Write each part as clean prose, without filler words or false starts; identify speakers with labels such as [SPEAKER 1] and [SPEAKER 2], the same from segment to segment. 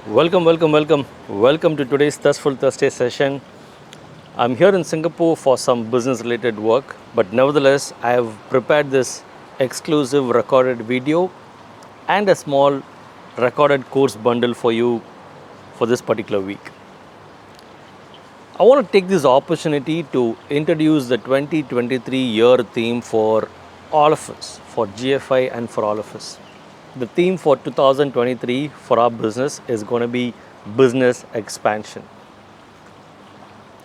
[SPEAKER 1] Welcome to today's Thirstful Thursday session. I'm here in Singapore for some business related work, but nevertheless, I have prepared this exclusive recorded video and a small recorded course bundle for you for this particular week. I want to take this opportunity to introduce the 2023 year theme for all of us, for GFI and for all of us. The theme for 2023 for our business is going to be business expansion.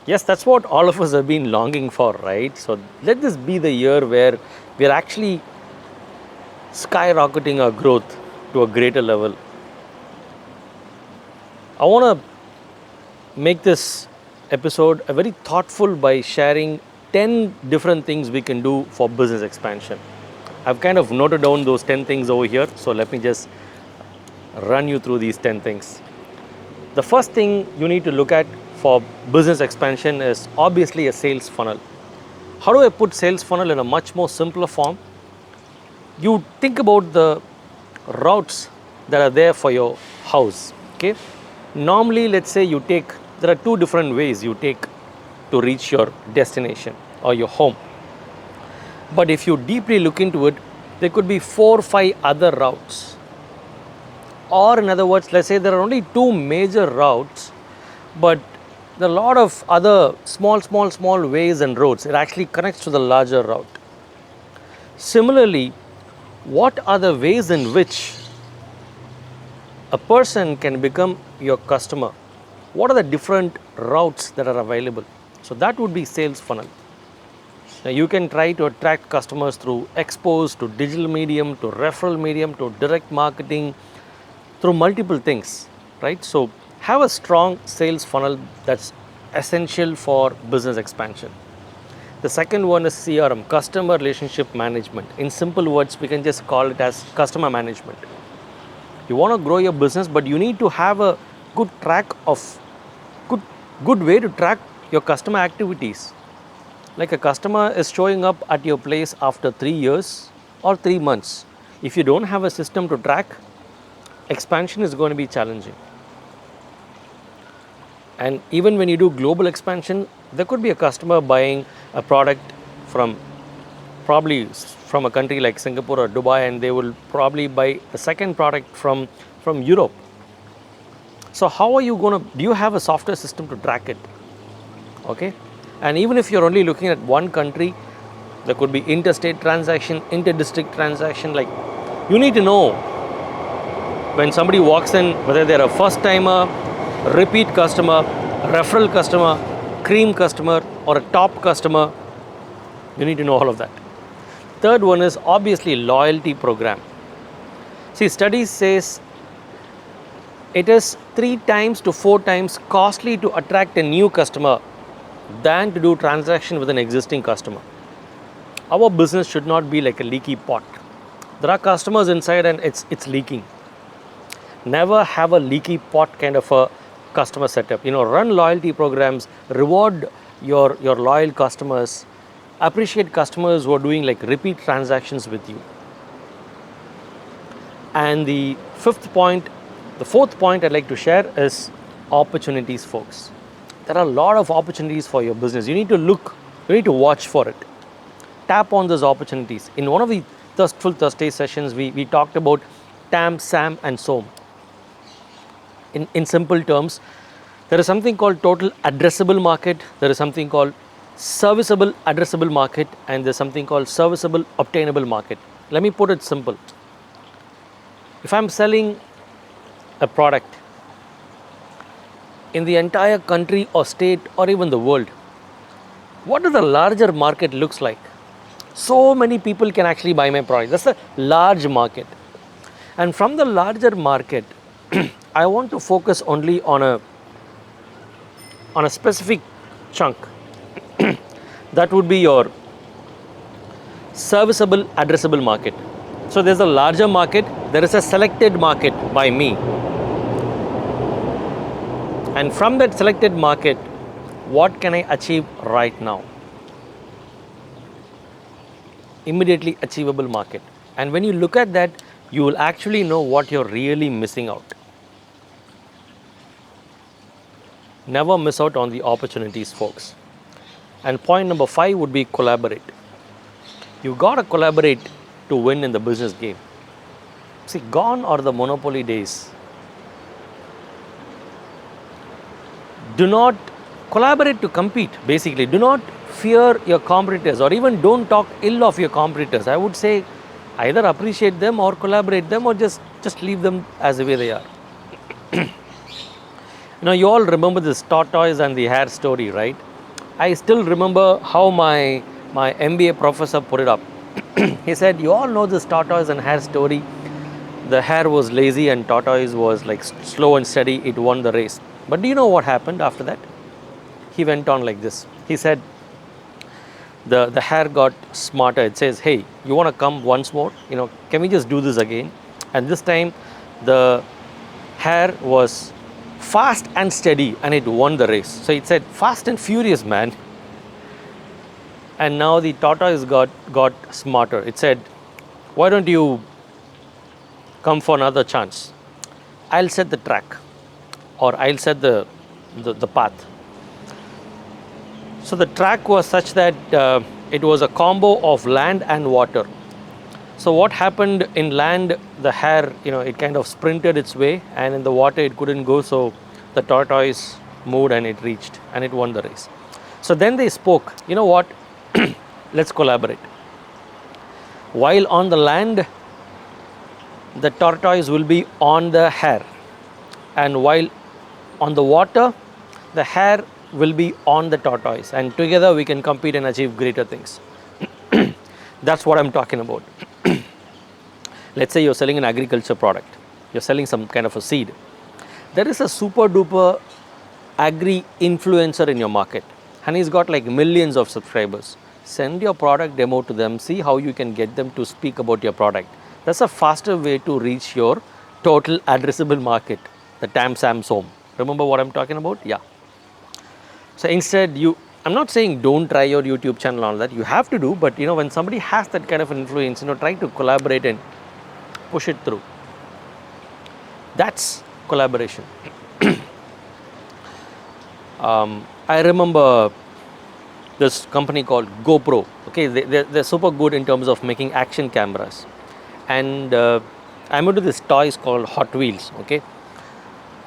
[SPEAKER 1] Yes, that's what all of us have been longing for, right? So let this be the year where we are actually skyrocketing our growth to a greater level. I want to make this episode a very thoughtful by sharing 10 different things we can do for business expansion. I've kind of noted down those 10 things over here, so let me just run you through these 10 things. The first thing you need to look at for business expansion is obviously a sales funnel. How do I put sales funnel in a much more simpler form? You think about the routes that are there for your house. Okay. Normally, let's say there are two different ways you take to reach your destination or your home. But if you deeply look into it, there could be 4 or 5 other routes. Or in other words, let's say there are only two major routes, but there are a lot of other small ways and roads. It actually connects to the larger route. Similarly, what are the ways in which a person can become your customer? What are the different routes that are available? So that would be sales funnel. Now you can try to attract customers through expos, to digital medium, to referral medium, to direct marketing, through multiple things, right? So have a strong sales funnel that's essential for business expansion. The second one is CRM, customer relationship management. In simple words, we can just call it as customer management. You want to grow your business, but you need to have a good way to track your customer activities. Like a customer is showing up at your place after 3 years or 3 months. If you don't have a system to track, expansion is going to be challenging. And even when you do global expansion, there could be a customer buying a product probably from a country like Singapore or Dubai, and they will probably buy a second product from Europe. So how are you do you have a software system to track it? Okay. And even if you're only looking at one country, there could be interstate transaction, inter-district transaction. Like, you need to know when somebody walks in, whether they're a first timer, repeat customer, referral customer, cream customer, or a top customer. You need to know all of that. Third one is obviously loyalty program. See, studies says it is 3 times to 4 times costly to attract a new customer than to do transaction with an existing customer. Our business should not be like a leaky pot. There are customers inside and it's leaking. Never have a leaky pot kind of a customer setup. Run loyalty programs, reward your loyal customers, appreciate customers who are doing like repeat transactions with you. And the fourth point I'd like to share is opportunities, folks. There are a lot of opportunities for your business. You need to watch for it. Tap on those opportunities. In one of the Thirstful Thursday sessions, we talked about TAM, SAM, and SOM. In simple terms, there is something called total addressable market, there is something called serviceable addressable market, and there's something called serviceable obtainable market. Let me put it simple. If I'm selling a product in the entire country or state or even the world, what does the larger market looks like? So many people can actually buy my product. That's a large market. And from the larger market, I want to focus only on a specific chunk. That would be your serviceable addressable market. So there's a larger market, there is a selected market by me. And from that selected market, what can I achieve right now? Immediately achievable market. And when you look at that, you will actually know what you're really missing out. Never miss out on the opportunities, folks. And point number 5 would be collaborate. You gotta collaborate to win in the business game. See, gone are the monopoly days. Do not collaborate to compete, basically. Do not fear your competitors, or even don't talk ill of your competitors. I would say either appreciate them or collaborate them, or just leave them as the way they are. You all remember this tortoise and the hare story, right? I still remember how my MBA professor put it up. He said, you all know this tortoise and hare story. The hare was lazy and tortoise was like slow and steady. It won the race. But do you know what happened after that? He went on like this. He said, the hare got smarter. It says, hey, you want to come once more? Can we just do this again? And this time the hare was fast and steady and it won the race. So it said, fast and furious, man. And now the tortoise got smarter. It said, why don't you come for another chance? I'll set the track, or I'll set the path. So the track was such that it was a combo of land and water. So what happened in land, the hare, it kind of sprinted its way, and in the water it couldn't go. So the tortoise moved and it reached and it won the race. So then they spoke, you know what, let's collaborate. While on the land, the tortoise will be on the hare, and while on the water, the hare will be on the tortoise, and together we can compete and achieve greater things. That's what I'm talking about. Let's say you're selling an agriculture product, you're selling some kind of a seed. There is a super duper agri influencer in your market, and he's got like millions of subscribers. Send your product demo to them, see how you can get them to speak about your product. That's a faster way to reach your total addressable market, the TAM SAM SOM. Remember what I'm talking about? Yeah. So instead, I'm not saying don't try your YouTube channel and all that. You have to do, but when somebody has that kind of influence, try to collaborate and push it through. That's collaboration. I remember this company called GoPro. Okay, they're super good in terms of making action cameras. And I'm into this toys called Hot Wheels. Okay,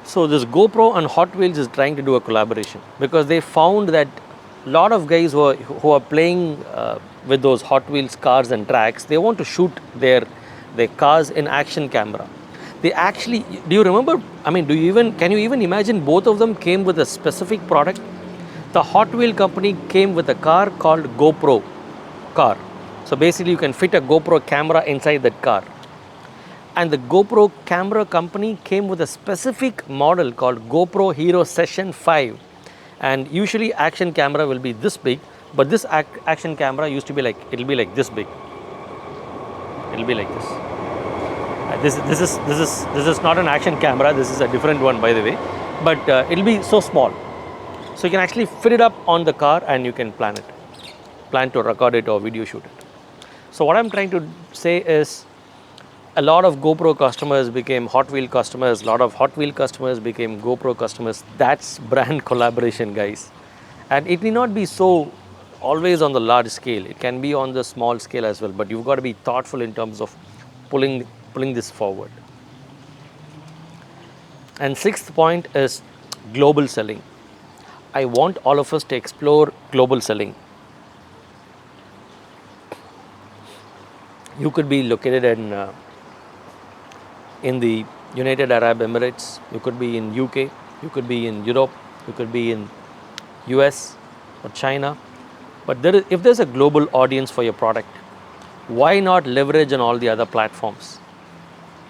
[SPEAKER 1] so this GoPro and Hot Wheels is trying to do a collaboration, because they found that a lot of guys who are playing with those Hot Wheels cars and tracks, they want to shoot their cars in action camera. They actually, do you remember, can you even imagine both of them came with a specific product? The Hot Wheel company came with a car called GoPro car. So basically you can fit a GoPro camera inside that car. And the GoPro camera company came with a specific model called GoPro Hero Session 5. And usually action camera will be this big, but this action camera used to be like, it'll be like this big. It'll be like this. This is not an action camera. This is a different one, by the way. But it'll be so small. So you can actually fit it up on the car and you can plan to record it or video shoot it. So what I'm trying to say is, a lot of GoPro customers became Hot Wheel customers. A lot of Hot Wheel customers became GoPro customers. That's brand collaboration, guys. And it may not be so always on the large scale. It can be on the small scale as well. But you've got to be thoughtful in terms of pulling this forward. And sixth point is global selling. I want all of us to explore global selling. You could be located in the United Arab Emirates, you could be in UK, you could be in Europe, you could be in US or China. But if there's a global audience for your product, why not leverage on all the other platforms?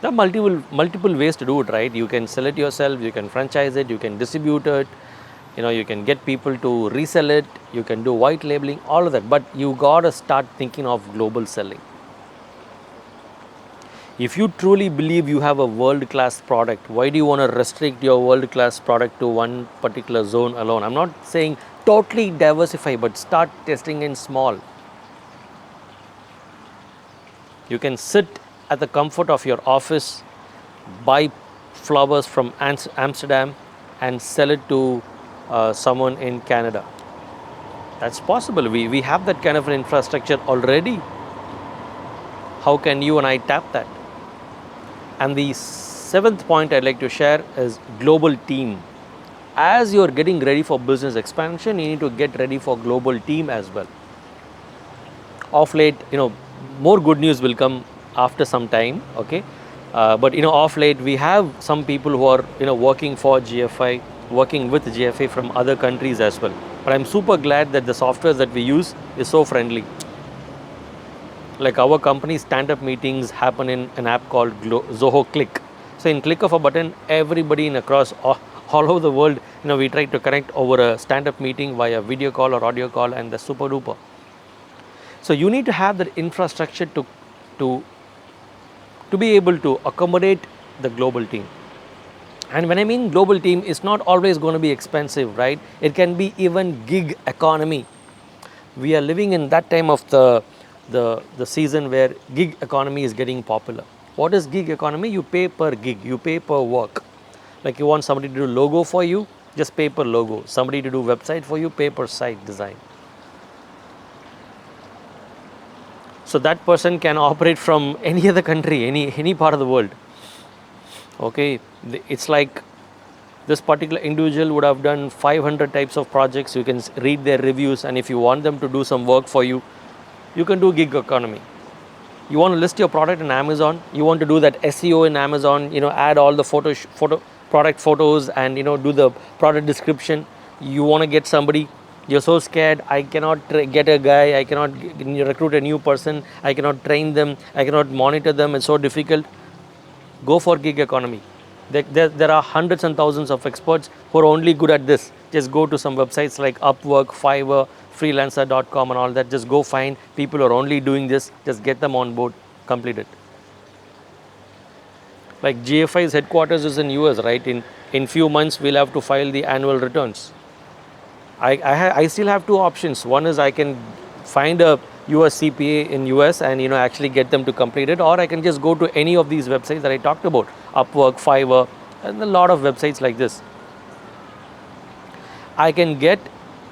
[SPEAKER 1] There are multiple ways to do it, right? You can sell it yourself, you can franchise it, you can distribute it, you can get people to resell it, you can do white labeling, all of that. But you gotta start thinking of global selling. If you truly believe you have a world-class product, why do you want to restrict your world-class product to one particular zone alone? I'm not saying totally diversify, but start testing in small. You can sit at the comfort of your office, buy flowers from Amsterdam and sell it to someone in Canada. That's possible. We have that kind of an infrastructure already. How can you and I tap that? And the seventh point I'd like to share is global team. As you're getting ready for business expansion, you need to get ready for global team as well. Off late, more good news will come after some time, okay? But off late, we have some people who are working for GFI, working with GFA from other countries as well. But I'm super glad that the software that we use is so friendly. Like our company stand-up meetings happen in an app called Zoho Click. So in click of a button, everybody in across all over the world, we try to connect over a stand-up meeting via video call or audio call, and the super duper. So you need to have that infrastructure to be able to accommodate the global team. And when I mean global team, it's not always going to be expensive, right? It can be even gig economy. We are living in that time of the season where gig economy is getting popular. What is gig economy? You pay per gig, you pay per work. Like you want somebody to do logo for you, just pay per logo. Somebody to do website for you, pay per site design. So that person can operate from any other country, any part of the world. Okay, it's like this particular individual would have done 500 types of projects. You can read their reviews, and if you want them to do some work for you, you can do gig economy. You want to list your product in Amazon, you want to do that SEO in Amazon, add all the product photos and do the product description. You want to get somebody, you're so scared, I cannot get a guy, I cannot recruit a new person, I cannot train them, I cannot monitor them, it's so difficult. Go for gig economy. There are hundreds and thousands of experts who are only good at this. Just go to some websites like Upwork, Fiverr, freelancer.com and all that. Just go find people who are only doing this. Just get them on board, complete it. Like GFI's headquarters is in US, right? In few months, we'll have to file the annual returns. I still have two options. One is I can find a US CPA in US and actually get them to complete it, or I can just go to any of these websites that I talked about, Upwork, Fiverr, and a lot of websites like this. I can get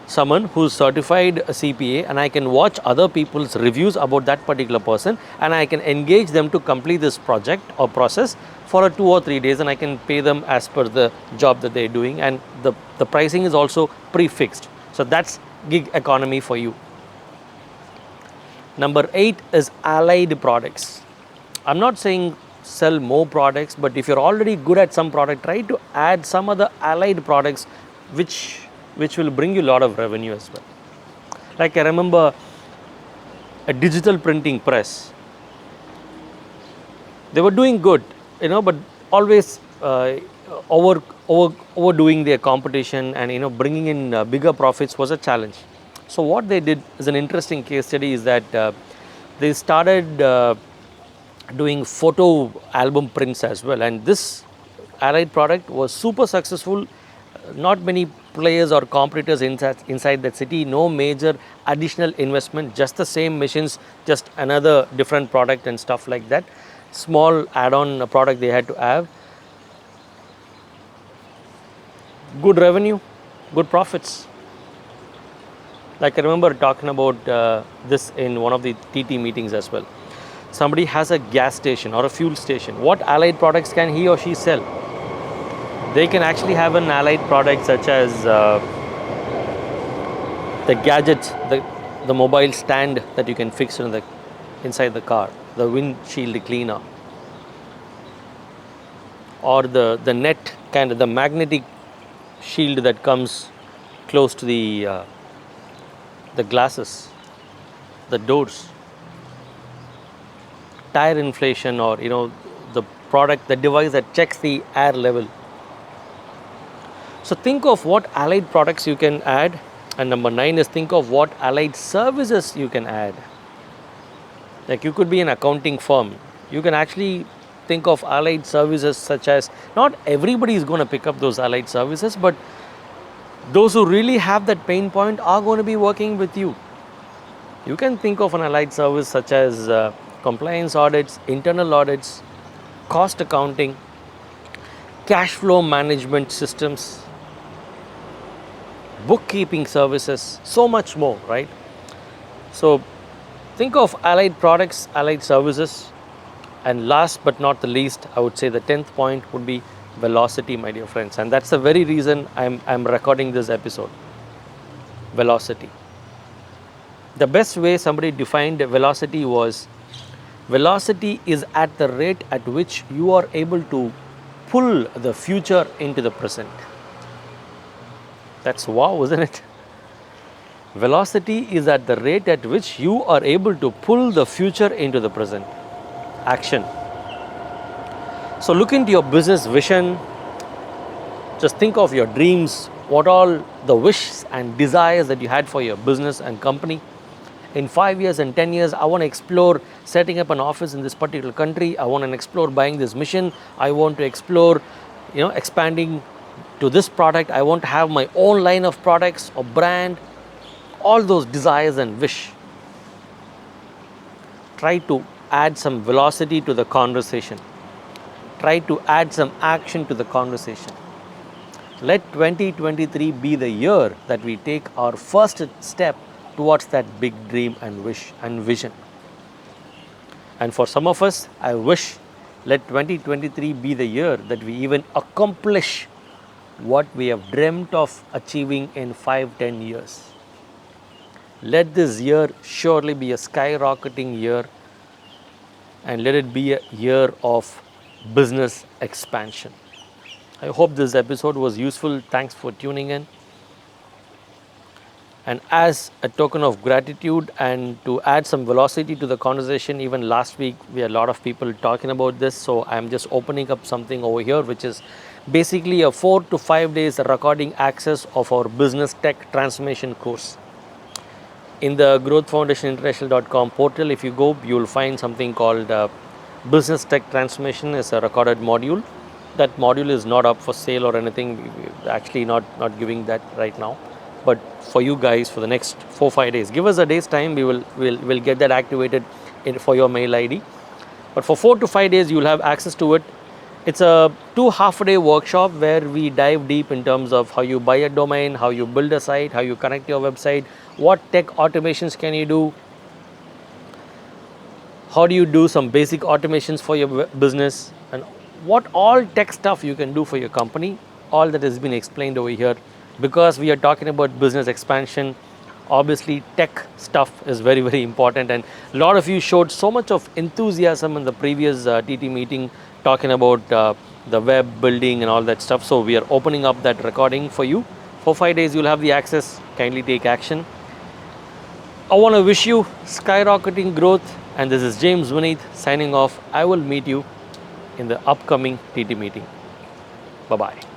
[SPEAKER 1] someone who's certified a CPA and I can watch other people's reviews about that particular person, and I can engage them to complete this project or process for 2 or 3 days, and I can pay them as per the job that they're doing, and the pricing is also prefixed. So that's gig economy for you. Number 8 is allied products. I'm not saying sell more products, but if you're already good at some product, try to add some other allied products which will bring you a lot of revenue as well. Like I remember a digital printing press. They were doing good, but always overdoing their competition, and bringing in bigger profits was a challenge. So what they did is an interesting case study, is that they started doing photo album prints as well, and this allied product was super successful. Not many players or competitors inside that city, no major additional investment, just the same machines, just another different product and stuff like that. Small add-on product they had to have. Good revenue, good profits. Like I remember talking about this in one of the TT meetings as well. Somebody has a gas station or a fuel station. What allied products can he or she sell? They can actually have an allied product such as the gadgets, the mobile stand that you can fix inside the car, the windshield cleaner, or the net, kind of the magnetic shield that comes close to the glasses, the doors, tire inflation, or the product, the device that checks the air level. So think of what allied products you can add, and number 9 is think of what allied services you can add. Like you could be an accounting firm, you can actually think of allied services such as, not everybody is going to pick up those allied services, but those who really have that pain point are going to be working with you. You can think of an allied service such as compliance audits, internal audits, cost accounting, cash flow management systems, bookkeeping services, so much more, right? So think of allied products, allied services, and last but not the least, I would say the 10th point would be velocity, my dear friends. And that's the very reason I'm recording this episode. Velocity. The best way somebody defined velocity was, velocity is at the rate at which you are able to pull the future into the present. That's wow, isn't it? Velocity is at the rate at which you are able to pull the future into the present. Action. So look into your business vision. Just think of your dreams, what all the wishes and desires that you had for your business and company. In 5 years and 10 years, I want to explore setting up an office in this particular country. I want to explore buying this mission. I want to explore, expanding to this product. I want to have my own line of products or brand. All those desires and wish. Try to add some velocity to the conversation. Try to add some action to the conversation. Let 2023 be the year that we take our first step towards that big dream and wish and vision. And for some of us, I wish let 2023 be the year that we even accomplish what we have dreamt of achieving in 5-10 years. Let this year surely be a skyrocketing year, and let it be a year of business expansion. I hope this episode was useful. Thanks for tuning in. And as a token of gratitude and to add some velocity to the conversation, even last week we had a lot of people talking about this. So I'm just opening up something over here, which is basically a 4 to 5 days recording access of our business tech transformation course. In the growthfoundationinternational.com portal, if you go, you will find something called Business Tech Transformation is a recorded module. That module is not up for sale or anything. We're actually not giving that right now. But for you guys, for the next 4-5 days, give us a day's time. We'll get that activated for your mail ID. But for 4 to 5 days, you'll have access to it. It's a 2 half-a-day workshop where we dive deep in terms of how you buy a domain, how you build a site, how you connect your website, what tech automations can you do, how do you do some basic automations for your business, and what all tech stuff you can do for your company. All that has been explained over here. Because we are talking about business expansion, obviously tech stuff is very, very important, and a lot of you showed so much of enthusiasm in the previous TT meeting talking about the web building and all that stuff. So we are opening up that recording for you. For 5 days you'll have the access. Kindly take action. I want to wish you skyrocketing growth, and this is James Vineeth signing off. I will meet you in the upcoming TT meeting. Bye-bye.